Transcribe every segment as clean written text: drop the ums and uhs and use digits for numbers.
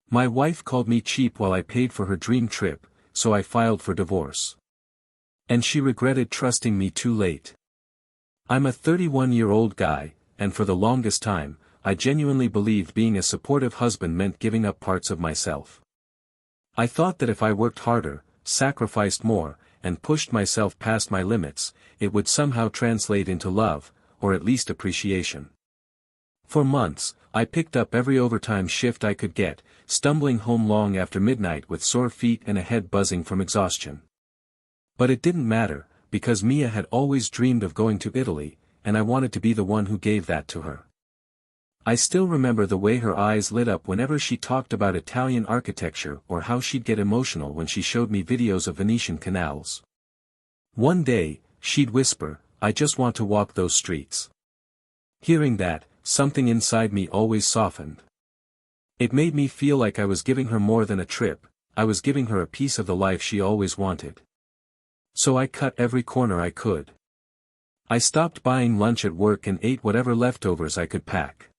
My wife called me cheap while I paid for her dream trip, so I filed for divorce. And she regretted trusting me too late. I'm a 31-year-old guy, and for the longest time, I genuinely believed being a supportive husband meant giving up parts of myself. I thought that if I worked harder, sacrificed more, and pushed myself past my limits, it would somehow translate into love, or at least appreciation. For months, I picked up every overtime shift I could get, stumbling home long after midnight with sore feet and a head buzzing from exhaustion. But it didn't matter, because Mia had always dreamed of going to Italy, and I wanted to be the one who gave that to her. I still remember the way her eyes lit up whenever she talked about Italian architecture or how she'd get emotional when she showed me videos of Venetian canals. One day, she'd whisper, "I just want to walk those streets." Hearing that, something inside me always softened. It made me feel like I was giving her more than a trip, I was giving her a piece of the life she always wanted. So I cut every corner I could. I stopped buying lunch at work and ate whatever leftovers I could pack.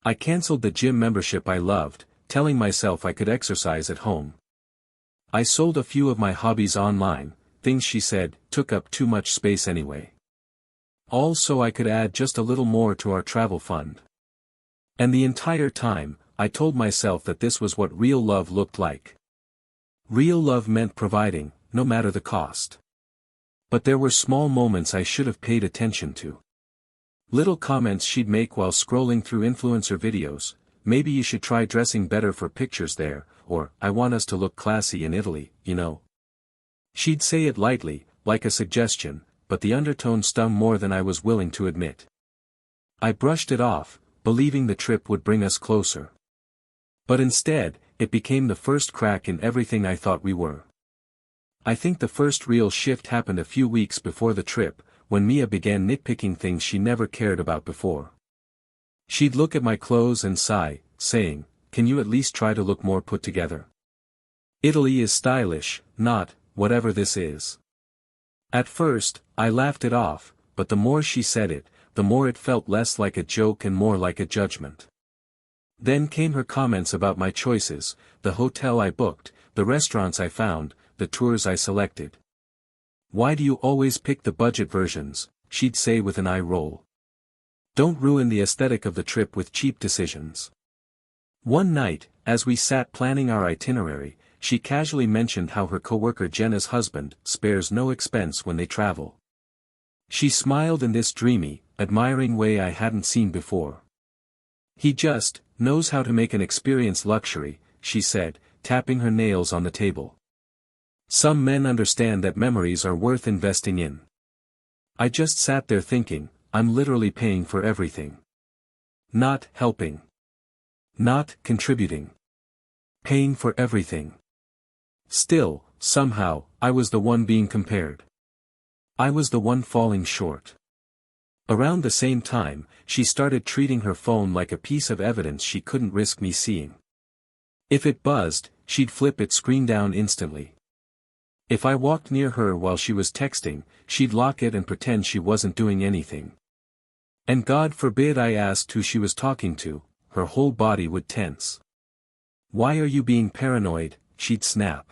I canceled the gym membership I loved, telling myself I could exercise at home. I sold a few of my hobbies online, things she said took up too much space anyway. All so I could add just a little more to our travel fund. And the entire time, I told myself that this was what real love looked like. Real love meant providing, no matter the cost. But there were small moments I should have paid attention to. Little comments she'd make while scrolling through influencer videos, "Maybe you should try dressing better for pictures there," or "I want us to look classy in Italy, you know." She'd say it lightly, like a suggestion, but the undertone stung more than I was willing to admit. I brushed it off, believing the trip would bring us closer. But instead, it became the first crack in everything I thought we were. I think the first real shift happened a few weeks before the trip, when Mia began nitpicking things she never cared about before. She'd look at my clothes and sigh, saying, "Can you at least try to look more put together? Italy is stylish, not, whatever this is." At first, I laughed it off, but the more she said it, the more it felt less like a joke and more like a judgment. Then came her comments about my choices, the hotel I booked, the restaurants I found, the tours I selected. "Why do you always pick the budget versions?" she'd say with an eye roll. "Don't ruin the aesthetic of the trip with cheap decisions." One night, as we sat planning our itinerary, she casually mentioned how her coworker Jenna's husband spares no expense when they travel. She smiled in this dreamy, admiring way I hadn't seen before. "He just knows how to make an experience luxury," she said, tapping her nails on the table. "Some men understand that memories are worth investing in." I just sat there thinking, I'm literally paying for everything. Not helping. Not contributing. Paying for everything. Still, somehow, I was the one being compared. I was the one falling short. Around the same time, she started treating her phone like a piece of evidence she couldn't risk me seeing. If it buzzed, she'd flip its screen down instantly. If I walked near her while she was texting, she'd lock it and pretend she wasn't doing anything. And God forbid I asked who she was talking to, her whole body would tense. "Why are you being paranoid?" she'd snap.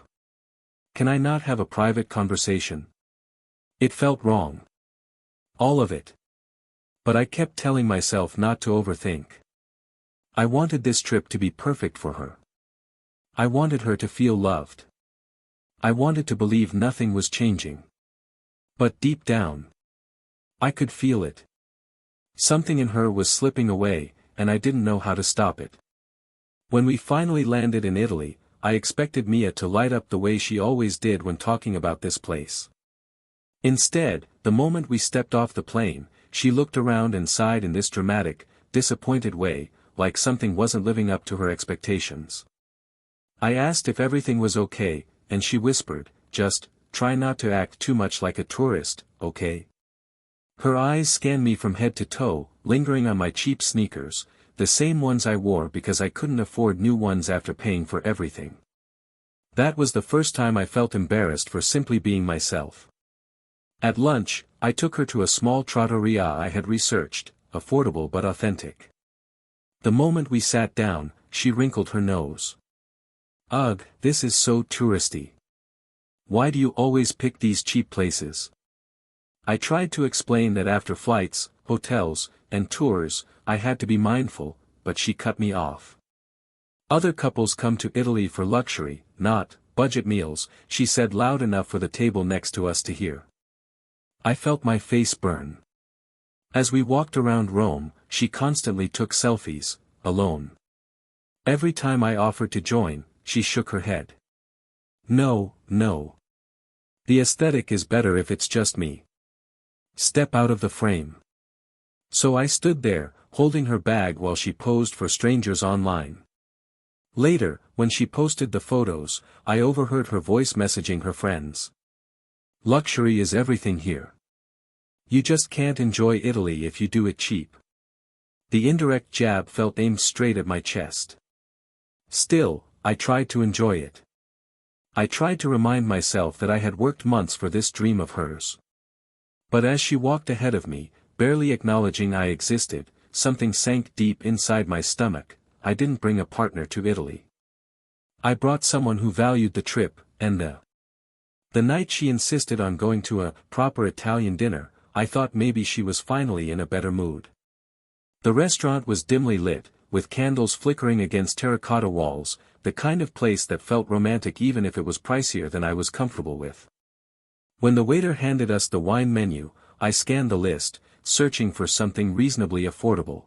"Can I not have a private conversation?" It felt wrong. All of it. But I kept telling myself not to overthink. I wanted this trip to be perfect for her. I wanted her to feel loved. I wanted to believe nothing was changing. But deep down, I could feel it. Something in her was slipping away, and I didn't know how to stop it. When we finally landed in Italy, I expected Mia to light up the way she always did when talking about this place. Instead, the moment we stepped off the plane, she looked around and sighed in this dramatic, disappointed way, like something wasn't living up to her expectations. I asked if everything was okay, and she whispered, "Just, try not to act too much like a tourist, okay?" Her eyes scanned me from head to toe, lingering on my cheap sneakers, the same ones I wore because I couldn't afford new ones after paying for everything. That was the first time I felt embarrassed for simply being myself. At lunch, I took her to a small trattoria I had researched, affordable but authentic. The moment we sat down, she wrinkled her nose. Ugh, this is so touristy. Why do you always pick these cheap places? I tried to explain that after flights, hotels, and tours, I had to be mindful, but she cut me off. Other couples come to Italy for luxury, not budget meals, she said loud enough for the table next to us to hear. I felt my face burn. As we walked around Rome, she constantly took selfies, alone. Every time I offered to join, she shook her head. No, no. The aesthetic is better if it's just me. Step out of the frame. So I stood there, holding her bag while she posed for strangers online. Later, when she posted the photos, I overheard her voice messaging her friends. Luxury is everything here. You just can't enjoy Italy if you do it cheap. The indirect jab felt aimed straight at my chest. Still, I tried to enjoy it. I tried to remind myself that I had worked months for this dream of hers. But as she walked ahead of me, barely acknowledging I existed, something sank deep inside my stomach. I didn't bring a partner to Italy. I brought someone who valued the trip, and the night she insisted on going to a proper Italian dinner, I thought maybe she was finally in a better mood. The restaurant was dimly lit, with candles flickering against terracotta walls, the kind of place that felt romantic even if it was pricier than I was comfortable with. When the waiter handed us the wine menu, I scanned the list, searching for something reasonably affordable.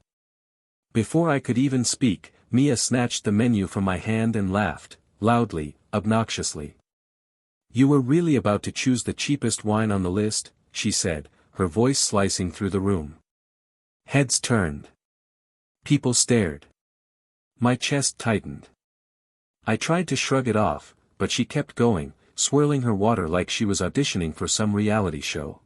Before I could even speak, Mia snatched the menu from my hand and laughed, loudly, obnoxiously. You were really about to choose the cheapest wine on the list, she said, her voice slicing through the room. Heads turned. People stared. My chest tightened. I tried to shrug it off, but she kept going, swirling her water like she was auditioning for some reality show.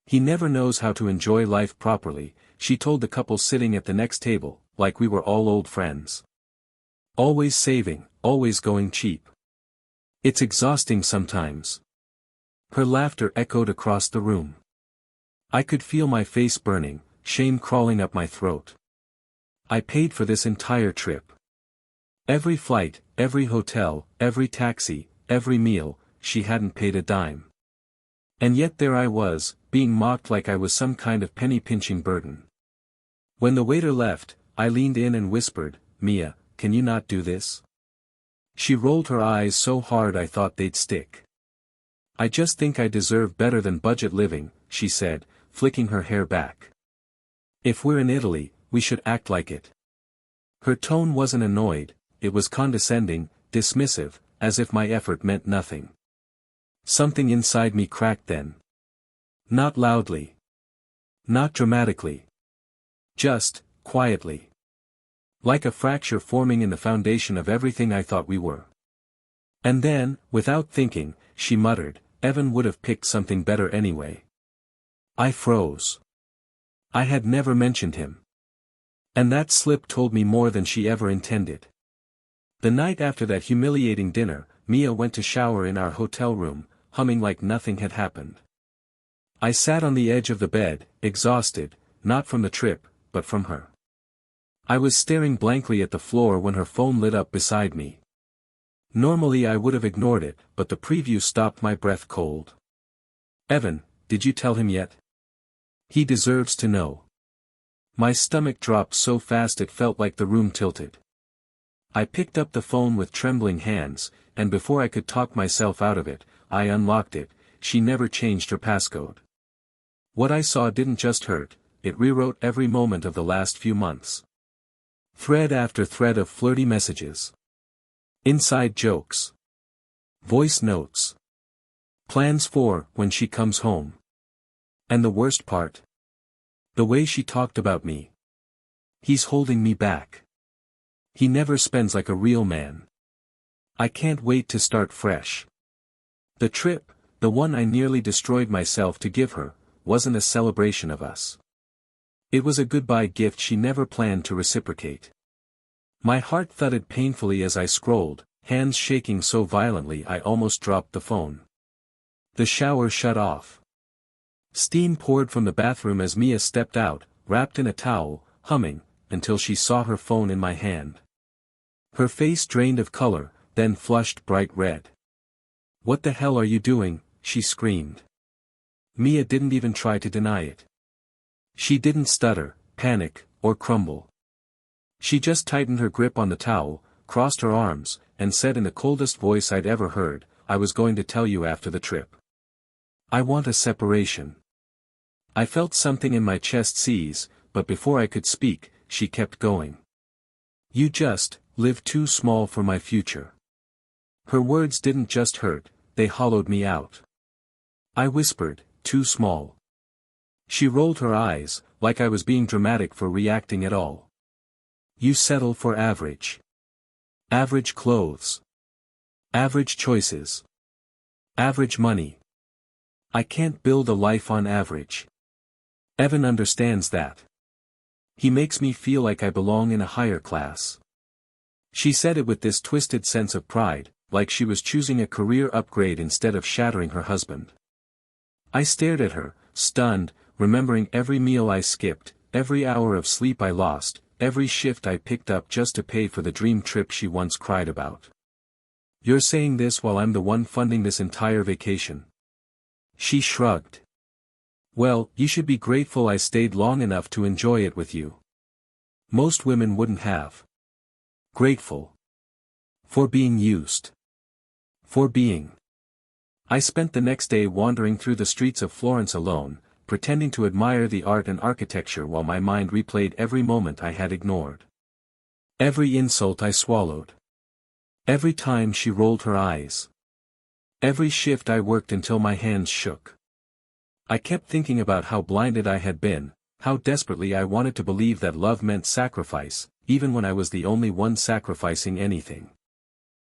He never knows how to enjoy life properly, she told the couple sitting at the next table, like we were all old friends. Always saving, always going cheap. It's exhausting sometimes. Her laughter echoed across the room. I could feel my face burning, shame crawling up my throat. I paid for this entire trip. Every flight, every hotel, every taxi, every meal, she hadn't paid a dime. And yet there I was, being mocked like I was some kind of penny-pinching burden. When the waiter left, I leaned in and whispered, Mia, can you not do this? She rolled her eyes so hard I thought they'd stick. I just think I deserve better than budget living, she said, flicking her hair back. If we're in Italy, we should act like it. Her tone wasn't annoyed, it was condescending, dismissive, as if my effort meant nothing. Something inside me cracked then. Not loudly. Not dramatically. Just, quietly. Like a fracture forming in the foundation of everything I thought we were. And then, without thinking, she muttered, Evan would have picked something better anyway. I froze. I had never mentioned him. And that slip told me more than she ever intended. The night after that humiliating dinner, Mia went to shower in our hotel room, humming like nothing had happened. I sat on the edge of the bed, exhausted, not from the trip, but from her. I was staring blankly at the floor when her phone lit up beside me. Normally I would have ignored it, but the preview stopped my breath cold. Evan, did you tell him yet? He deserves to know. My stomach dropped so fast it felt like the room tilted. I picked up the phone with trembling hands, and before I could talk myself out of it, I unlocked it. She never changed her passcode. What I saw didn't just hurt, it rewrote every moment of the last few months. Thread after thread of flirty messages. Inside jokes. Voice notes. Plans for when she comes home. And the worst part? The way she talked about me. He's holding me back. He never spends like a real man. I can't wait to start fresh. The trip, the one I nearly destroyed myself to give her, wasn't a celebration of us. It was a goodbye gift she never planned to reciprocate. My heart thudded painfully as I scrolled, hands shaking so violently I almost dropped the phone. The shower shut off. Steam poured from the bathroom as Mia stepped out, wrapped in a towel, humming, until she saw her phone in my hand. Her face drained of color, then flushed bright red. "What the hell are you doing?" she screamed. Mia didn't even try to deny it. She didn't stutter, panic, or crumble. She just tightened her grip on the towel, crossed her arms, and said in the coldest voice I'd ever heard, "I was going to tell you after the trip. I want a separation." I felt something in my chest seize, but before I could speak, she kept going. "You just live too small for my future." Her words didn't just hurt, they hollowed me out. I whispered, "Too small." She rolled her eyes, like I was being dramatic for reacting at all. "You settle for average. Average clothes. Average choices. Average money. I can't build a life on average. Evan understands that. He makes me feel like I belong in a higher class." She said it with this twisted sense of pride, like she was choosing a career upgrade instead of shattering her husband. I stared at her, stunned, remembering every meal I skipped, every hour of sleep I lost, every shift I picked up just to pay for the dream trip she once cried about. "You're saying this while I'm the one funding this entire vacation?" She shrugged. "Well, you should be grateful I stayed long enough to enjoy it with you. Most women wouldn't have." Grateful. For being used. For being. I spent the next day wandering through the streets of Florence alone, pretending to admire the art and architecture while my mind replayed every moment I had ignored. Every insult I swallowed. Every time she rolled her eyes. Every shift I worked until my hands shook. I kept thinking about how blinded I had been, how desperately I wanted to believe that love meant sacrifice, even when I was the only one sacrificing anything.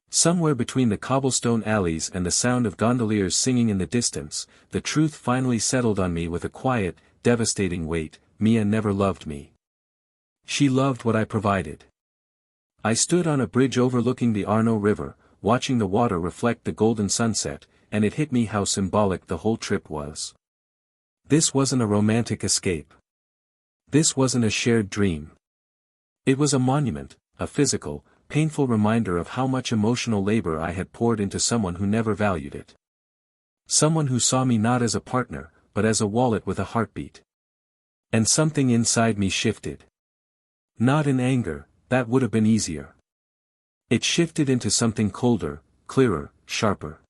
Somewhere between the cobblestone alleys and the sound of gondoliers singing in the distance, the truth finally settled on me with a quiet, devastating weight: Mia never loved me. She loved what I provided. I stood on a bridge overlooking the Arno River, watching the water reflect the golden sunset, and it hit me how symbolic the whole trip was. This wasn't a romantic escape. This wasn't a shared dream. It was a monument, a physical, painful reminder of how much emotional labor I had poured into someone who never valued it. Someone who saw me not as a partner, but as a wallet with a heartbeat. And something inside me shifted. Not in anger, that would have been easier. It shifted into something colder, clearer, sharper.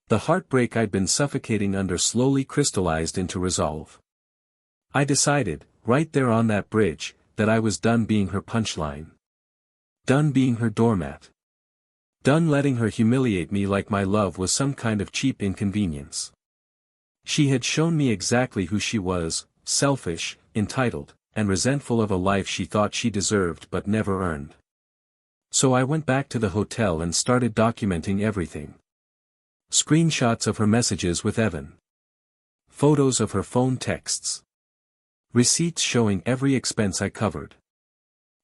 The heartbreak I'd been suffocating under slowly crystallized into resolve. I decided, right there on that bridge, that I was done being her punchline. Done being her doormat. Done letting her humiliate me like my love was some kind of cheap inconvenience. She had shown me exactly who she was: selfish, entitled, and resentful of a life she thought she deserved but never earned. So I went back to the hotel and started documenting everything. Screenshots of her messages with Evan. Photos of her phone texts. Receipts showing every expense I covered.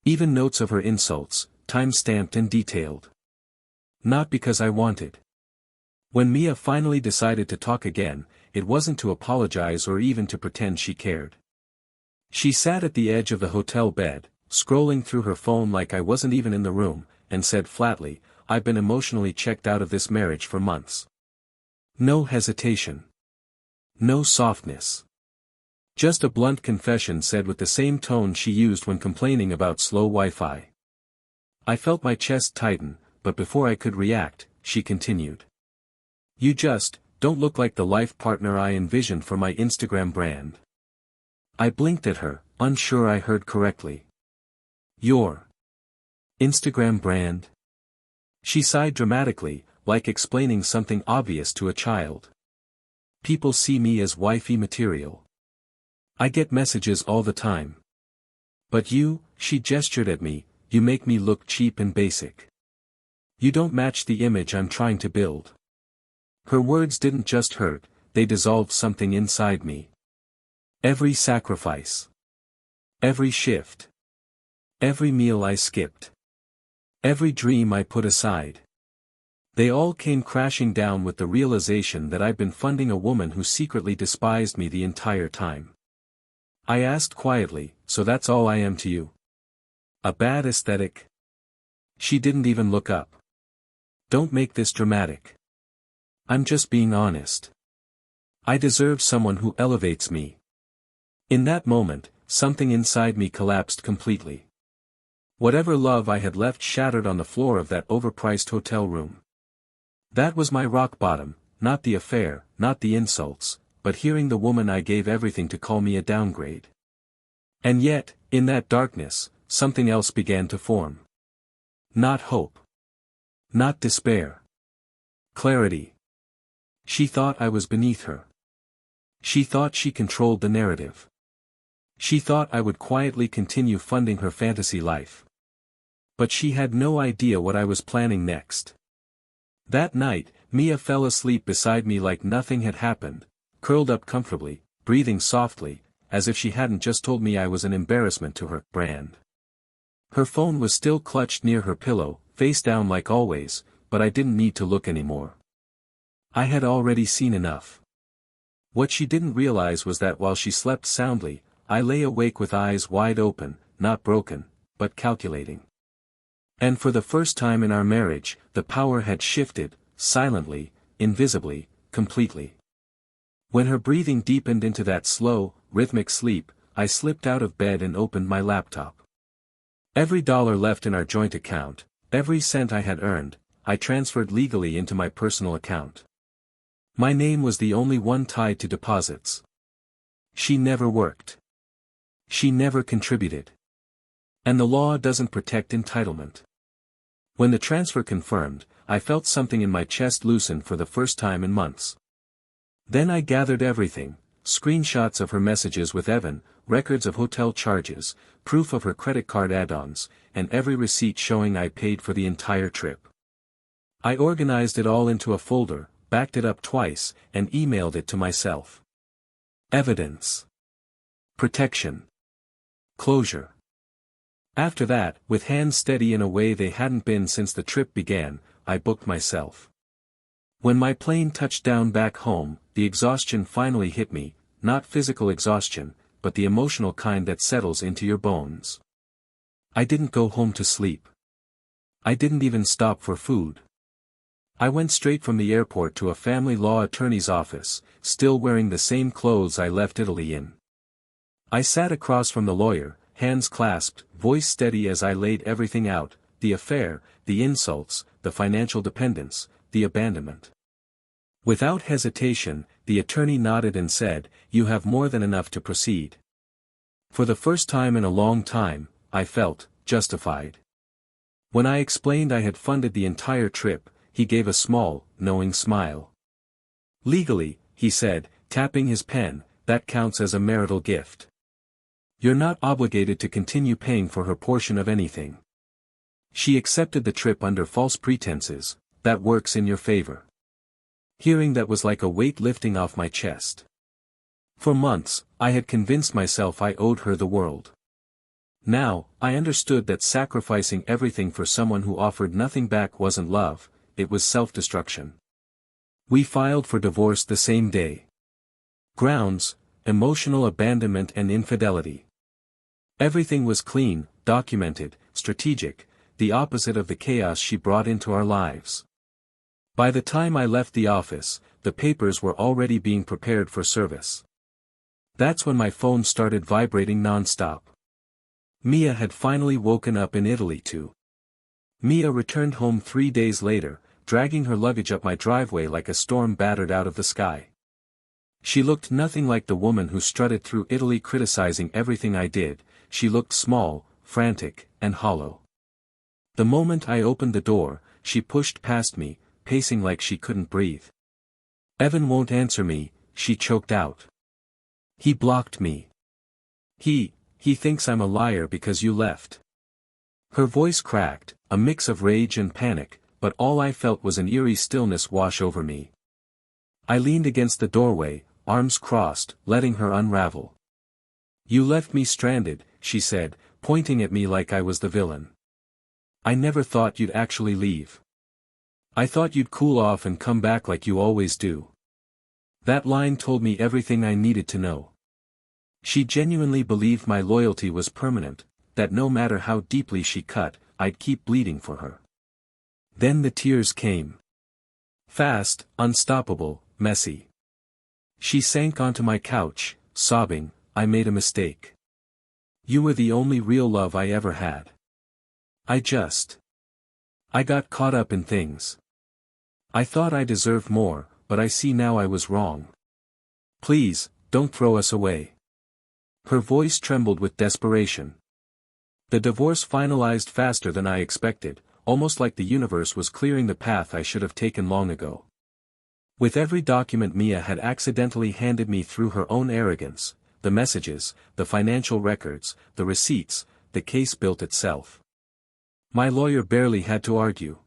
Even notes of her insults, time-stamped and detailed. Not because I wanted. When Mia finally decided to talk again, it wasn't to apologize or even to pretend she cared. She sat at the edge of the hotel bed, scrolling through her phone like I wasn't even in the room, and said flatly, "I've been emotionally checked out of this marriage for months." No hesitation. No softness. Just a blunt confession said with the same tone she used when complaining about slow Wi-Fi. I felt my chest tighten, but before I could react, she continued. "You just don't look like the life partner I envisioned for my Instagram brand." I blinked at her, unsure I heard correctly. "Your Instagram brand?" She sighed dramatically, like explaining something obvious to a child. "People see me as wifey material. I get messages all the time. But you," she gestured at me, "you make me look cheap and basic. You don't match the image I'm trying to build." Her words didn't just hurt, they dissolved something inside me. Every sacrifice. Every shift. Every meal I skipped. Every dream I put aside. They all came crashing down with the realization that I'd been funding a woman who secretly despised me the entire time. I asked quietly, "So that's all I am to you? A bad aesthetic?" She didn't even look up. Don't make this dramatic. I'm just being honest. I deserve someone who elevates me. In that moment, something inside me collapsed completely. Whatever love I had left shattered on the floor of that overpriced hotel room. That was my rock bottom, not the affair, not the insults, but hearing the woman I gave everything to call me a downgrade. And yet, in that darkness, something else began to form. Not hope. Not despair. Clarity. She thought I was beneath her. She thought she controlled the narrative. She thought I would quietly continue funding her fantasy life. But she had no idea what I was planning next. That night, Mia fell asleep beside me like nothing had happened, curled up comfortably, breathing softly, as if she hadn't just told me I was an embarrassment to her brand. Her phone was still clutched near her pillow, face down like always, but I didn't need to look anymore. I had already seen enough. What she didn't realize was that while she slept soundly, I lay awake with eyes wide open, not broken, but calculating. And for the first time in our marriage, the power had shifted, silently, invisibly, completely. When her breathing deepened into that slow, rhythmic sleep, I slipped out of bed and opened my laptop. Every dollar left in our joint account, every cent I had earned, I transferred legally into my personal account. My name was the only one tied to deposits. She never worked. She never contributed. And the law doesn't protect entitlement. When the transfer confirmed, I felt something in my chest loosen for the first time in months. Then I gathered everything, screenshots of her messages with Evan, records of hotel charges, proof of her credit card add-ons, and every receipt showing I paid for the entire trip. I organized it all into a folder, backed it up twice, and emailed it to myself. Evidence. Protection. Closure. After that, with hands steady in a way they hadn't been since the trip began, I booked myself. When my plane touched down back home, the exhaustion finally hit me, not physical exhaustion, but the emotional kind that settles into your bones. I didn't go home to sleep. I didn't even stop for food. I went straight from the airport to a family law attorney's office, still wearing the same clothes I left Italy in. I sat across from the lawyer, hands clasped, voice steady as I laid everything out, the affair, the insults, the financial dependence, the abandonment. Without hesitation, the attorney nodded and said, "You have more than enough to proceed." For the first time in a long time, I felt justified. When I explained I had funded the entire trip, he gave a small, knowing smile. "Legally," he said, tapping his pen, "that counts as a marital gift. You're not obligated to continue paying for her portion of anything. She accepted the trip under false pretenses, that works in your favor." Hearing that was like a weight lifting off my chest. For months, I had convinced myself I owed her the world. Now, I understood that sacrificing everything for someone who offered nothing back wasn't love, it was self-destruction. We filed for divorce the same day. Grounds: emotional abandonment and infidelity. Everything was clean, documented, strategic, the opposite of the chaos she brought into our lives. By the time I left the office, the papers were already being prepared for service. That's when my phone started vibrating non-stop. Mia had finally woken up in Italy too. Mia returned home 3 days later, dragging her luggage up my driveway like a storm battered out of the sky. She looked nothing like the woman who strutted through Italy criticizing everything I did. She looked small, frantic, and hollow. The moment I opened the door, she pushed past me, pacing like she couldn't breathe. "Evan won't answer me," she choked out. "He blocked me. He thinks I'm a liar because you left." Her voice cracked, a mix of rage and panic, but all I felt was an eerie stillness wash over me. I leaned against the doorway, arms crossed, letting her unravel. "You left me stranded," she said, pointing at me like I was the villain. "I never thought you'd actually leave. I thought you'd cool off and come back like you always do." That line told me everything I needed to know. She genuinely believed my loyalty was permanent, that no matter how deeply she cut, I'd keep bleeding for her. Then the tears came. Fast, unstoppable, messy. She sank onto my couch, sobbing, "I made a mistake. You were the only real love I ever had. I got caught up in things. I thought I deserved more, but I see now I was wrong. Please, don't throw us away." Her voice trembled with desperation. The divorce finalized faster than I expected, almost like the universe was clearing the path I should have taken long ago. With every document Mia had accidentally handed me through her own arrogance, the messages, the financial records, the receipts, the case built itself. My lawyer barely had to argue.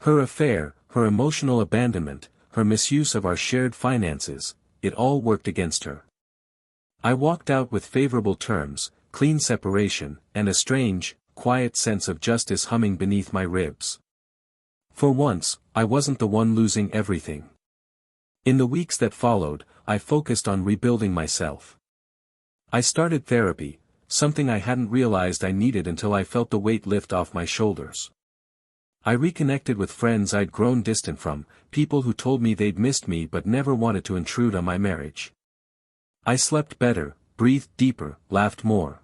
Her affair, her emotional abandonment, her misuse of our shared finances, it all worked against her. I walked out with favorable terms, clean separation, and a strange, quiet sense of justice humming beneath my ribs. For once, I wasn't the one losing everything. In the weeks that followed, I focused on rebuilding myself. I started therapy, something I hadn't realized I needed until I felt the weight lift off my shoulders. I reconnected with friends I'd grown distant from, people who told me they'd missed me but never wanted to intrude on my marriage. I slept better, breathed deeper, laughed more.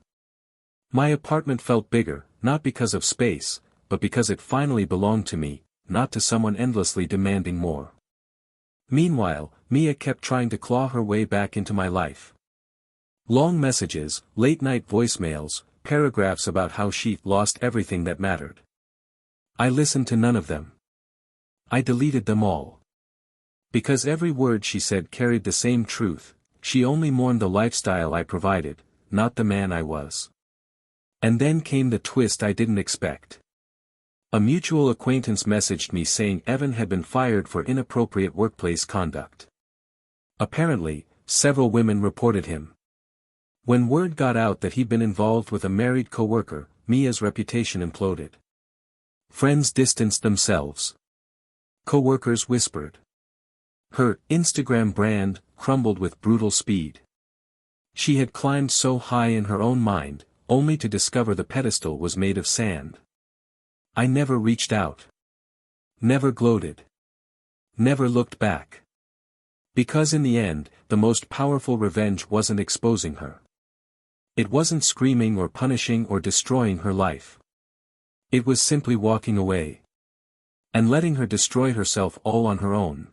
My apartment felt bigger, not because of space, but because it finally belonged to me, not to someone endlessly demanding more. Meanwhile, Mia kept trying to claw her way back into my life. Long messages, late-night voicemails, paragraphs about how she lost everything that mattered. I listened to none of them. I deleted them all. Because every word she said carried the same truth, she only mourned the lifestyle I provided, not the man I was. And then came the twist I didn't expect. A mutual acquaintance messaged me saying Evan had been fired for inappropriate workplace conduct. Apparently, several women reported him. When word got out that he'd been involved with a married coworker, Mia's reputation imploded. Friends distanced themselves. Coworkers whispered. Her Instagram brand crumbled with brutal speed. She had climbed so high in her own mind, only to discover the pedestal was made of sand. I never reached out. Never gloated. Never looked back. Because in the end, the most powerful revenge wasn't exposing her. It wasn't screaming or punishing or destroying her life. It was simply walking away. And letting her destroy herself all on her own.